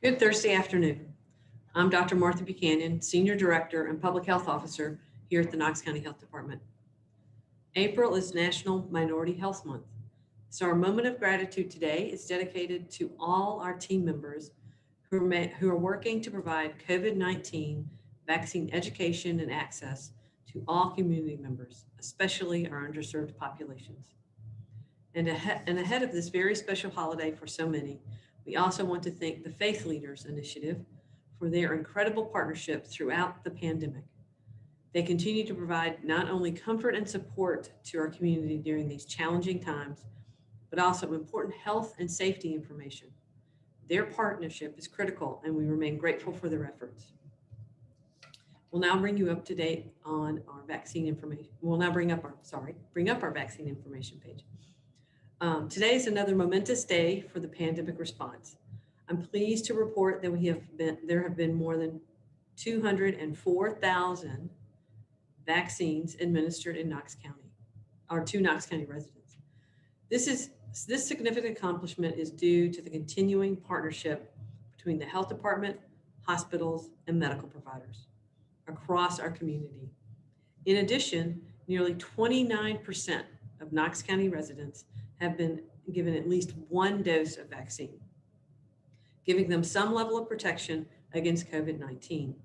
Good Thursday afternoon. I'm Dr. Martha Buchanan, Senior Director and Public Health Officer here at the Knox County Health Department. April is National Minority Health Month, so our moment of gratitude today is dedicated to all our team members who are working to provide COVID-19 vaccine education and access to all community members, especially our underserved populations. And ahead of this very special holiday for so many, we also want to thank the Faith Leaders Initiative for their incredible partnership throughout the pandemic. They continue to provide not only comfort and support to our community during these challenging times, but also important health and safety information. Their partnership is critical, and we remain grateful for their efforts. We'll now bring you up to date on our vaccine information. We'll now bring up our vaccine information page. Today is another momentous day for the pandemic response. I'm pleased to report that there have been more than 204,000 vaccines administered in Knox County, or to Knox County residents. This significant accomplishment is due to the continuing partnership between the health department, hospitals, and medical providers across our community. In addition, nearly 29% of Knox County residents have been given at least one dose of vaccine, giving them some level of protection against COVID-19.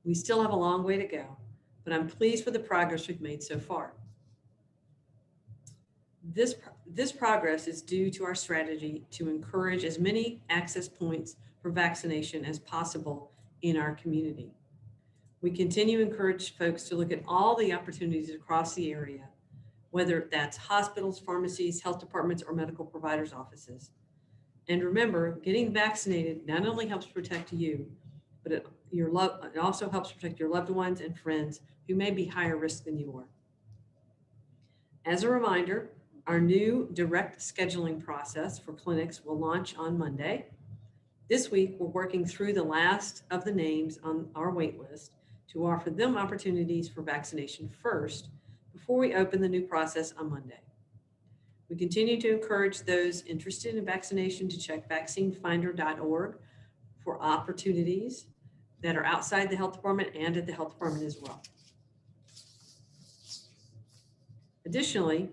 We still have a long way to go, but I'm pleased with the progress we've made so far. This progress is due to our strategy to encourage as many access points for vaccination as possible in our community. We continue to encourage folks to look at all the opportunities across the area, whether that's hospitals, pharmacies, health departments, or medical providers' offices. And remember, getting vaccinated not only helps protect you, but it also helps protect your loved ones and friends who may be higher risk than you are. As a reminder, our new direct scheduling process for clinics will launch on Monday. This week, we're working through the last of the names on our wait list to offer them opportunities for vaccination first before we open the new process on Monday. We continue to encourage those interested in vaccination to check vaccinefinder.org for opportunities that are outside the health department and at the health department as well. Additionally,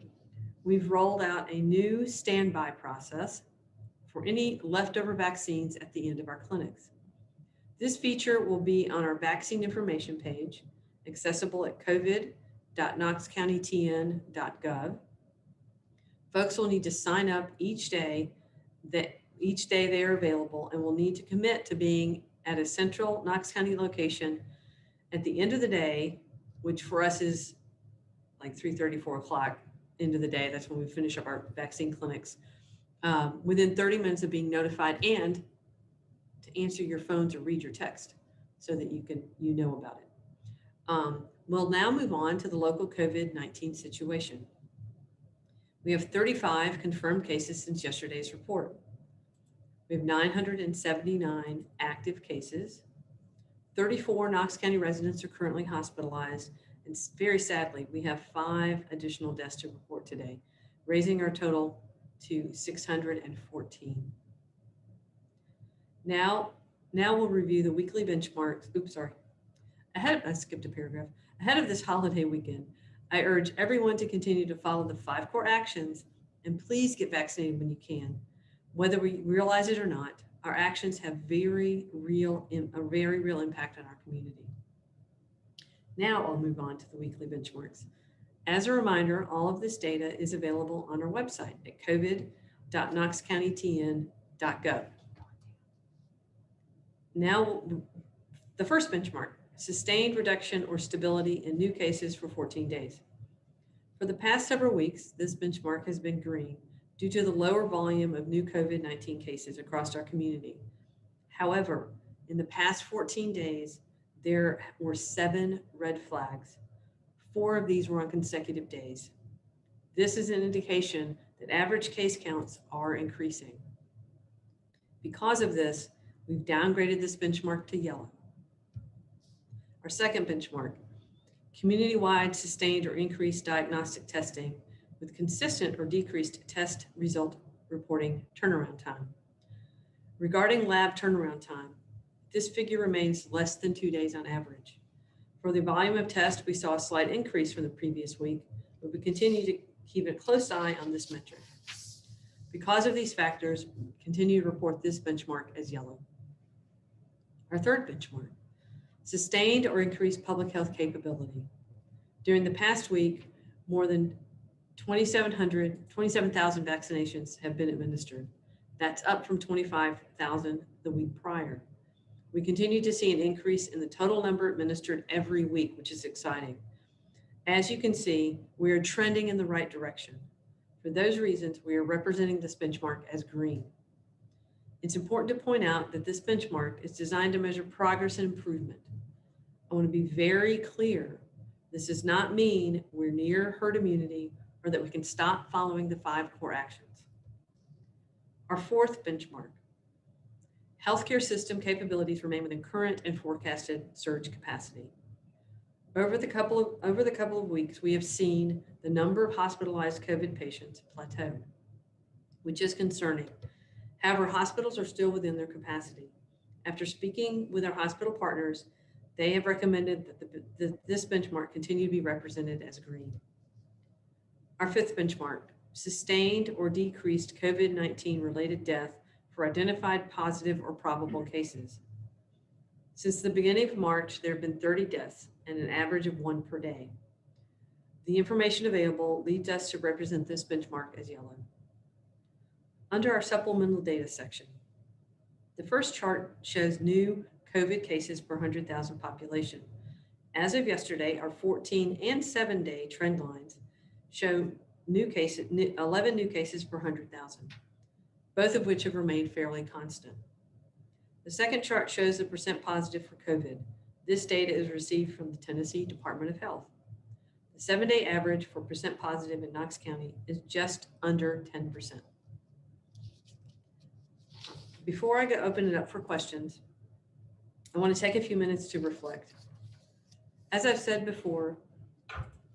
we've rolled out a new standby process for any leftover vaccines at the end of our clinics. This feature will be on our vaccine information page, accessible at covid.knoxcountytn.gov. Folks will need to sign up each day they are available, and will need to commit to being at a central Knox County location at the end of the day, which for us is like 3:30, 4 o'clock into the day. That's when we finish up our vaccine clinics. Within 30 minutes of being notified, and to answer your phones or read your text so that you know about it. We'll now move on to the local COVID-19 situation. We have 35 confirmed cases since yesterday's report. We have 979 active cases. 34 Knox County residents are currently hospitalized, and very sadly, we have 5 additional deaths to report today, raising our total to 614. Now we'll review the weekly benchmarks. I skipped a paragraph. Ahead of this holiday weekend, I urge everyone to continue to follow the 5 core actions, and please get vaccinated when you can. Whether we realize it or not, our actions have a very real impact on our community. Now I'll move on to the weekly benchmarks. As a reminder, all of this data is available on our website at covid.knoxcountytn.gov. Now, the first benchmark, sustained reduction or stability in new cases for 14 days. For the past several weeks, this benchmark has been green due to the lower volume of new COVID-19 cases across our community. However, in the past 14 days, there were 7 red flags. 4 of these were on consecutive days. This is an indication that average case counts are increasing. Because of this, we've downgraded this benchmark to yellow. Our second benchmark, community-wide sustained or increased diagnostic testing with consistent or decreased test result reporting turnaround time. Regarding lab turnaround time, this figure remains less than 2 days on average. For the volume of tests, we saw a slight increase from the previous week, but we continue to keep a close eye on this metric. Because of these factors, we continue to report this benchmark as yellow. Our third benchmark, sustained or increased public health capability. During the past week, more than 27,000 vaccinations have been administered. That's up from 25,000 the week prior. We continue to see an increase in the total number administered every week, which is exciting. As you can see, we are trending in the right direction. For those reasons, we are representing this benchmark as green. It's important to point out that this benchmark is designed to measure progress and improvement. I want to be very clear. This does not mean we're near herd immunity or that we can stop following the 5 core actions. Our fourth benchmark, healthcare system capabilities remain within current and forecasted surge capacity. Over the couple of weeks, we have seen the number of hospitalized COVID patients plateau, which is concerning. However, hospitals are still within their capacity. After speaking with our hospital partners, they have recommended that this benchmark continue to be represented as green. Our fifth benchmark, sustained or decreased COVID-19 related death for identified positive or probable cases. Since the beginning of March, there have been 30 deaths and an average of 1 per day. The information available leads us to represent this benchmark as yellow. Under our supplemental data section, the first chart shows new COVID cases per 100,000 population. As of yesterday, our 14 and 7-day trend lines show 11 new cases per 100,000, both of which have remained fairly constant. The second chart shows the percent positive for COVID. This data is received from the Tennessee Department of Health. The 7-day average for percent positive in Knox County is just under 10%. Before I open it up for questions, I want to take a few minutes to reflect. As I've said before,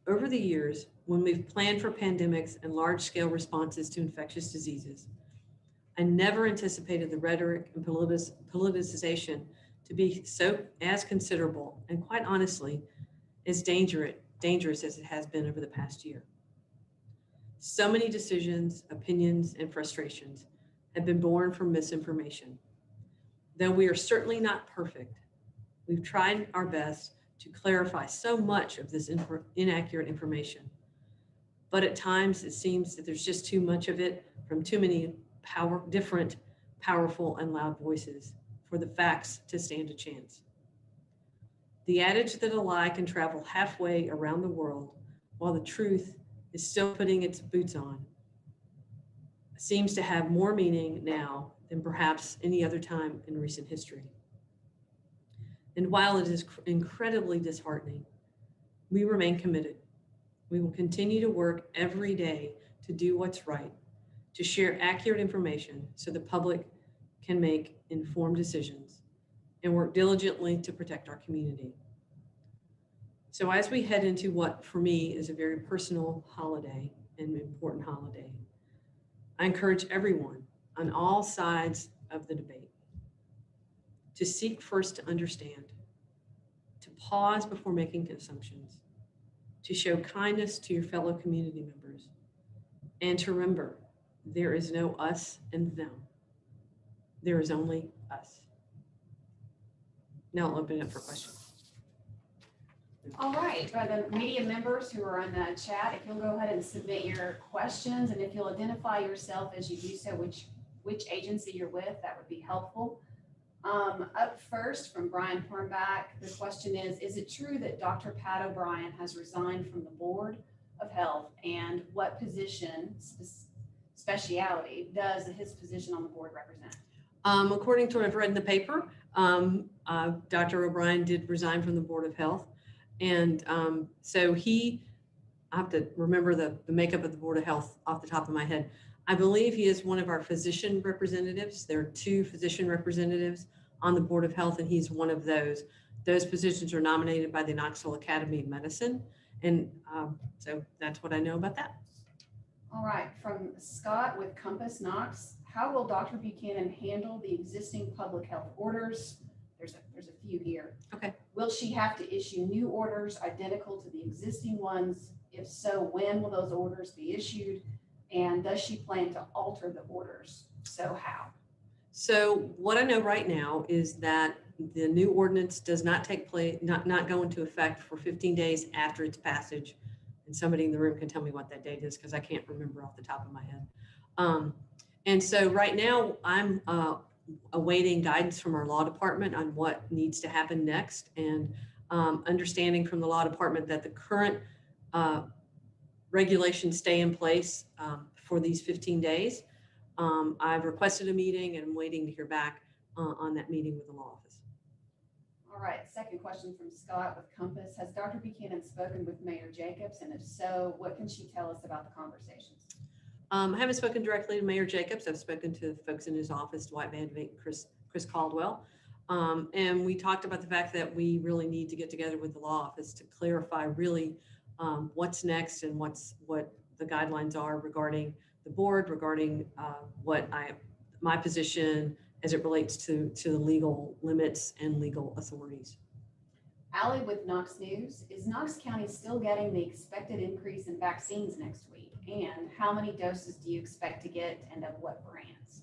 over the years, when we've planned for pandemics and large-scale responses to infectious diseases, I never anticipated the rhetoric and politicization to be as considerable and, quite honestly, as dangerous as it has been over the past year. So many decisions, opinions, and frustrations have been born from misinformation. Though we are certainly not perfect, we've tried our best to clarify so much of this inaccurate information. But at times it seems that there's just too much of it from too many different, powerful, and loud voices for the facts to stand a chance. The adage that a lie can travel halfway around the world while the truth is still putting its boots on seems to have more meaning now than perhaps any other time in recent history. And while it is incredibly disheartening, we remain committed. We will continue to work every day to do what's right, to share accurate information so the public can make informed decisions, and work diligently to protect our community. So as we head into what for me is a very personal holiday and important holiday, I encourage everyone on all sides of the debate to seek first to understand, to pause before making assumptions, to show kindness to your fellow community members, and to remember there is no us and them. There is only us. Now I'll open it up for questions. All right, the media members who are on the chat, if you'll go ahead and submit your questions, and if you'll identify yourself as you do so, which agency you're with, that would be helpful. Up first from Brian Hornback, the question is it true that Dr. Pat O'Brien has resigned from the Board of Health, and what position, speciality, does his position on the board represent? According to what I've read in the paper, Dr. O'Brien did resign from the Board of Health. And so I have to remember the makeup of the Board of Health off the top of my head. I believe he is one of our physician representatives. There are 2 physician representatives on the Board of Health, and he's one of those. Those positions are nominated by the Knoxville Academy of Medicine. And so that's what I know about that. All right, from Scott with Compass Knox, how will Dr. Buchanan handle the existing public health orders? There's a few here. Okay. Will she have to issue new orders identical to the existing ones? If so, when will those orders be issued? And does she plan to alter the orders? So how? So what I know right now is that the new ordinance does not take place, not go into effect for 15 days after its passage. And somebody in the room can tell me what that date is, because I can't remember off the top of my head. And so right now I'm awaiting guidance from our law department on what needs to happen next, and understanding from the law department that the current regulations stay in place for these 15 days. I've requested a meeting and I'm waiting to hear back on that meeting with the law office. All right, second question from Scott with Compass. Has Dr. Buchanan spoken with Mayor Jacobs? And if so, what can she tell us about the conversations? I haven't spoken directly to Mayor Jacobs. I've spoken to folks in his office, Dwight Van Vink, Chris Caldwell. And we talked about the fact that we really need to get together with the law office to clarify really what's next and what the guidelines are regarding the board, regarding my position as it relates to the legal limits and legal authorities. Allie with Knox News. Is Knox County still getting the expected increase in vaccines next week? And how many doses do you expect to get, and of what brands?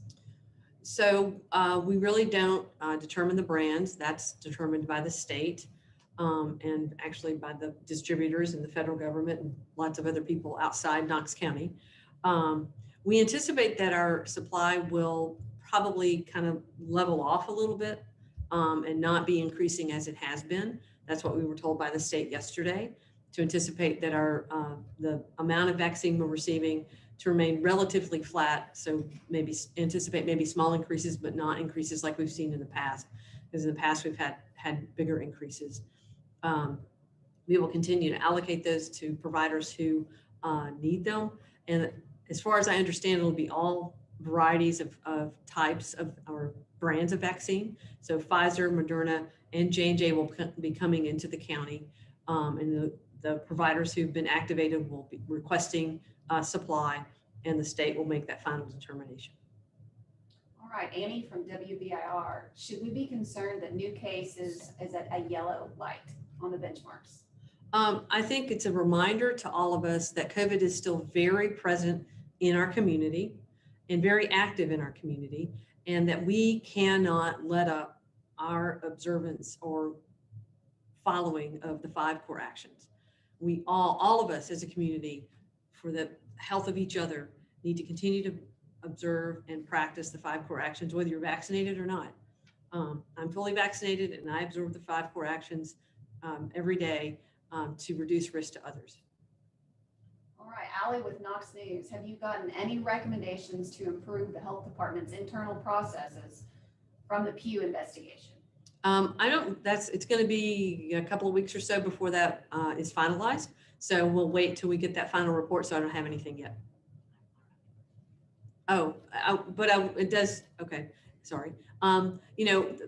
So we really don't determine the brands. That's determined by the state and actually by the distributors and the federal government and lots of other people outside Knox County. We anticipate that our supply will probably kind of level off a little bit and not be increasing as it has been. That's what we were told by the state yesterday, to anticipate that the amount of vaccine we're receiving to remain relatively flat. So maybe anticipate maybe small increases, but not increases like we've seen in the past. Because in the past we've had bigger increases. We will continue to allocate those to providers who need them. And as far as I understand, it'll be all varieties of types of or brands of vaccine. So Pfizer, Moderna, and J&J will be coming into the county, and the providers who've been activated will be requesting supply, and the state will make that final determination. All right, Annie from WBIR. Should we be concerned that new cases is at a yellow light on the benchmarks? I think it's a reminder to all of us that COVID is still very present in our community and very active in our community, and that we cannot let up our observance or following of the 5 core actions. We all of us as a community, for the health of each other, need to continue to observe and practice the 5 core actions, whether you're vaccinated or not. I'm fully vaccinated, and I observe the 5 core actions every day to reduce risk to others. All right, Allie with Knox News. Have you gotten any recommendations to improve the health department's internal processes from the Pew investigation? It's going to be a couple of weeks or so before that is finalized. So we'll wait till we get that final report. So I don't have anything yet. It does. Okay. Sorry.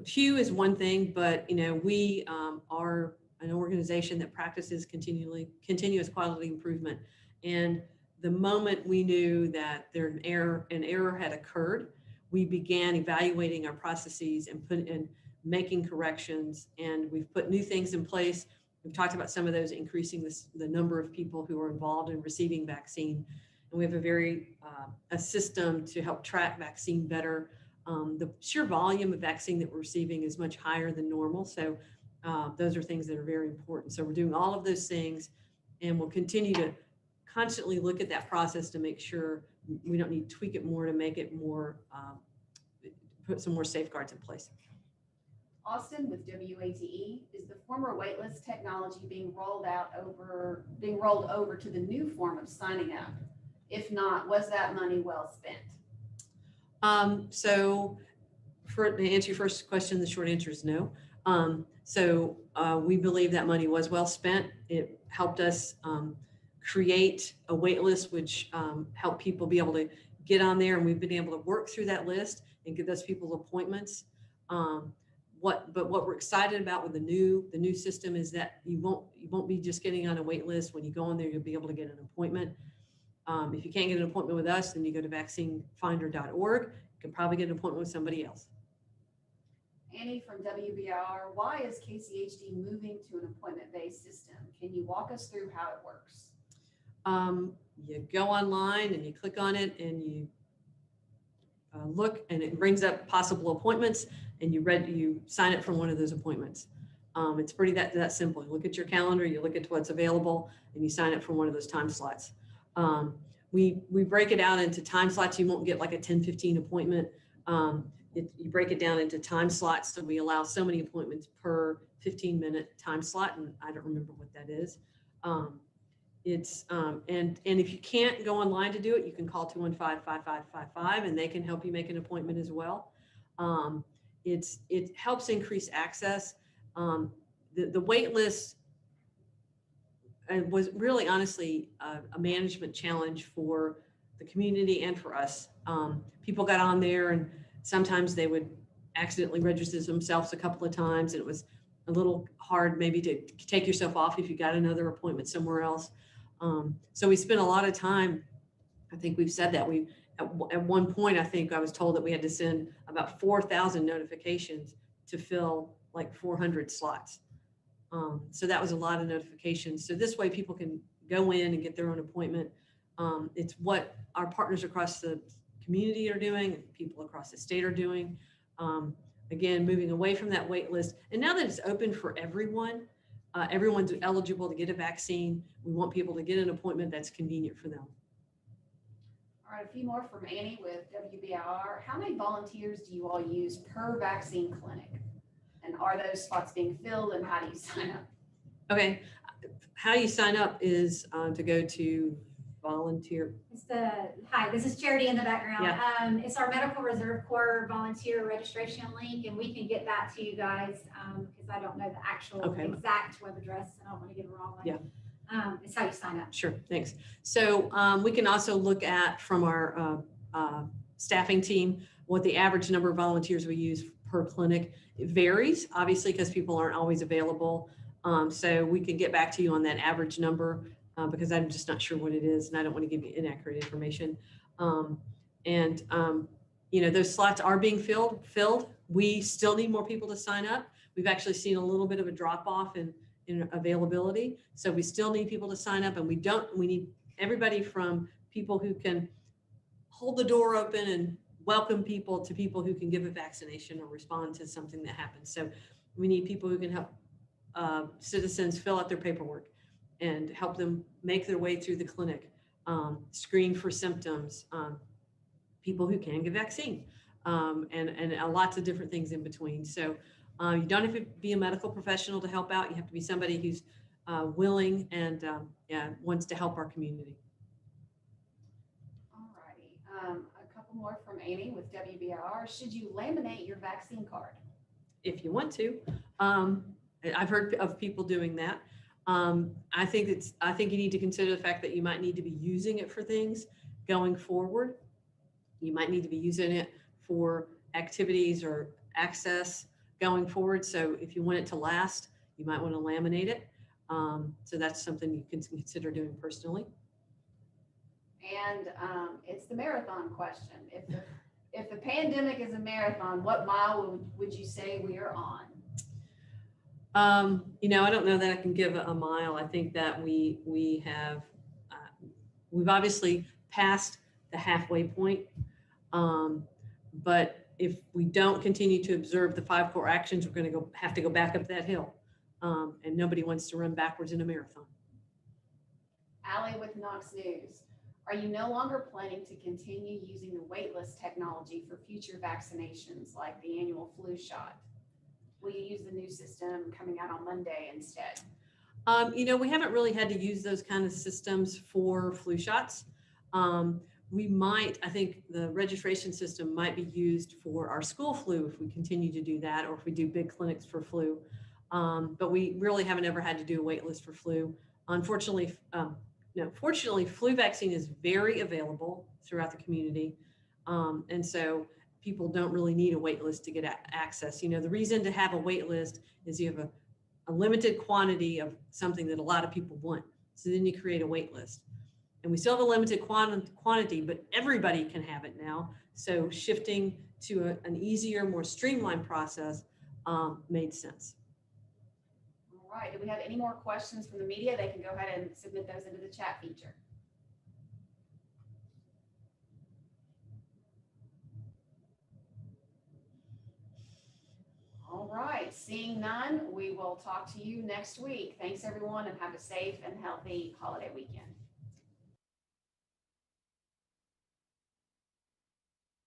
Pew is one thing, but we are an organization that practices continuous quality improvement. And the moment we knew that an error had occurred, we began evaluating our processes and making corrections. And we've put new things in place. We've talked about some of those, increasing the number of people who are involved in receiving vaccine. And we have a system to help track vaccine better. The sheer volume of vaccine that we're receiving is much higher than normal. So those are things that are very important. So we're doing all of those things, and we'll continue to constantly look at that process to make sure we don't need to tweak it more to make it more, put some more safeguards in place. Austin with WATE. Is the former waitlist technology being rolled over to the new form of signing up? If not, was that money well spent? To answer your first question, the short answer is no. We believe that money was well spent. It helped us create a wait list, which helped people be able to get on there, and we've been able to work through that list and give those people appointments. But what we're excited about with the new system is that you won't be just getting on a wait list. When you go on there, you'll be able to get an appointment. If you can't get an appointment with us, then you go to vaccinefinder.org, could probably get an appointment with somebody else. Annie from WBIR, why is KCHD moving to an appointment-based system? Can you walk us through how it works? You go online and you click on it and you look, and it brings up possible appointments, and you sign up for one of those appointments. It's pretty that simple. You look at your calendar, you look at what's available, and you sign up for one of those time slots. We break it out into time slots. You won't get like a 10-15 appointment. You break it down into time slots. So we allow so many appointments per 15-minute time slot, and I don't remember what that is. And if you can't go online to do it, you can call 215-5555 and they can help you make an appointment as well. It helps increase access. The wait list was really honestly a management challenge for the community and for us. People got on there and sometimes they would accidentally register themselves a couple of times, and it was a little hard maybe to take yourself off if you got another appointment somewhere else. So we spent a lot of time. I think we've said that at one point, I think I was told that we had to send about 4,000 notifications to fill like 400 slots. So that was a lot of notifications. So this way people can go in and get their own appointment. It's what our partners across the community are doing, and people across the state are doing. Again, moving away from that wait list. And now that it's open for everyone, everyone's eligible to get a vaccine. We want people to get an appointment that's convenient for them. All right, a few more from Annie with WBIR. How many volunteers do you all use per vaccine clinic? And are those spots being filled, and how do you sign up? Okay, how you sign up is to go to volunteer. Hi, this is Charity in the background. Yeah. It's our Medical Reserve Corps volunteer registration link, and we can get that to you guys because I don't know the actual exact web address. I don't want to give it wrong. Yeah. It's how you sign up. Sure, thanks. So we can also look at from our staffing team what the average number of volunteers we use per clinic. It varies, obviously, because people aren't always available. So we can get back to you on that average number because I'm just not sure what it is, and I don't want to give you inaccurate information. You know, those slots are being filled. We still need more people to sign up. We've actually seen a little bit of a drop off in availability. So we still need people to sign up, and we need everybody from people who can hold the door open and welcome people to people who can give a vaccination or respond to something that happens. So we need people who can help citizens fill out their paperwork and help them make their way through the clinic, screen for symptoms, people who can give vaccine, and lots of different things in between. So you don't have to be a medical professional to help out. You have to be somebody who's willing and wants to help our community. All righty. A couple more from Amy with WBIR. Should you laminate your vaccine card? If you want to. I've heard of people doing that. I think you need to consider the fact that you might need to be using it for things going forward. You might need to be using it for activities or access going forward. So if you want it to last, you might want to laminate it. So that's something you can consider doing personally. And it's the marathon question. If the pandemic is a marathon, what mile would you say we are on? You know, I don't know that I can give a mile. I think that we've obviously passed the halfway point. But if we don't continue to observe the 5 core actions, we're going to have to go back up that hill. And nobody wants to run backwards in a marathon. Allie with Knox News. Are you no longer planning to continue using the waitlist technology for future vaccinations like the annual flu shot? Will you use the new system coming out on Monday instead? You know, we haven't really had to use those kind of systems for flu shots. We might, I think the registration system might be used for our school flu if we continue to do that, or if we do big clinics for flu. But we really haven't ever had to do a wait list for flu. Unfortunately, fortunately, flu vaccine is very available throughout the community. And so people don't really need a wait list to get access. You know, the reason to have a wait list is you have a limited quantity of something that a lot of people want. So then you create a wait list. And we still have a limited quantity, but everybody can have it now. So shifting to an easier, more streamlined process made sense. All right, do we have any more questions from the media? They can go ahead and submit those into the chat feature. All right, seeing none, we will talk to you next week. Thanks everyone, and have a safe and healthy holiday weekend.